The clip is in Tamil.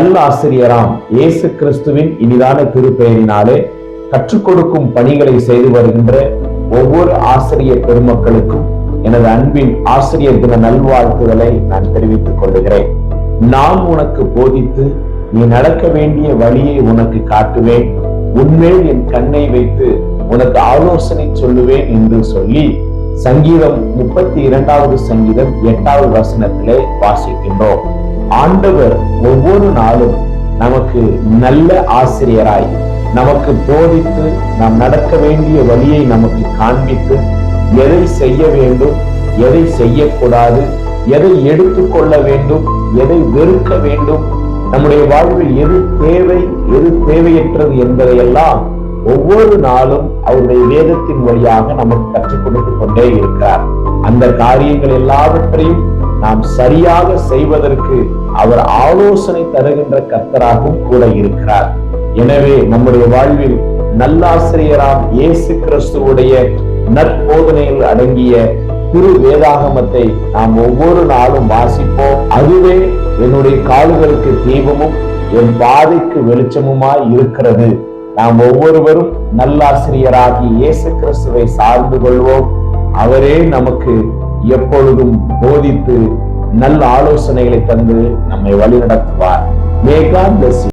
நல்ல ஆசிரியராம் இயேசு கிறிஸ்துவின் இனிதான திருப்பெயரினாலே கற்றுக் கொடுக்கும் பணிகளை செய்து வருகின்ற ஒவ்வொரு ஆசிரியர் பெருமக்களுக்கும் எனது அன்பின் ஆசிரியர் தின நல்வாழ்த்துக்களை நான் தெரிவித்துக் கொள்கிறேன். நான் உனக்கு போதித்து நீ நடக்க வேண்டிய வழியை உனக்கு காட்டுவேன், உன்மேல் என் கண்ணை வைத்து உனக்கு ஆலோசனை சொல்லுவேன் என்று சொல்லி சங்கீதம் 32வது சங்கீதம் 8வது வசனத்திலே வாசிக்கின்றோம். ஆண்டவர் ஒவ்வொரு நாளும் நமக்கு நல்ல ஆசிரியராய் நமக்கு போதித்து நாம் நடக்க வேண்டிய வழியை நமக்கு காண்பித்து எதை செய்ய வேண்டும், எதை செய்யக்கூடாது, எதை எடுத்துக்கொள்ள வேண்டும், எதை வெறுக்க வேண்டும், நம்முடைய வாழ்வில் எது தேவை, எது தேவையற்றது என்பதையெல்லாம் ஒவ்வொரு நாளும் அவருடைய வேதத்தின் வழியாக நமக்கு கற்றுக் கொடுத்துக் கொண்டே இருக்கிறார். அந்த காரியங்கள் எல்லாவற்றையும் நாம் சரியாக செய்வதற்கு அவர் ஆலோசனை தருகின்ற கர்த்தராகவும் கூட இருக்கிறார். எனவே நம்முடைய வாழ்வில் நல்லாசிரியராம் இயேசு கிறிஸ்துவுடைய நற்போதனையில் அடங்கிய திரு வேதாகமத்தை நாம் ஒவ்வொரு நாளும் வாசிப்போம். அதுவே என்னுடைய கால்களுக்கு தீபமும் என் பாதைக்கு வெளிச்சமுமாய் இருக்கிறது. நாம் ஒவ்வொருவரும் நல்லாசிரியராகி இயேசு கிறிஸ்துவை சார்ந்து கொள்வோம். அவரே நமக்கு எப்பொழுதும் போதித்து நல்ல ஆலோசனைகளை தந்து நம்மை வழிநடத்துவார். May God bless you.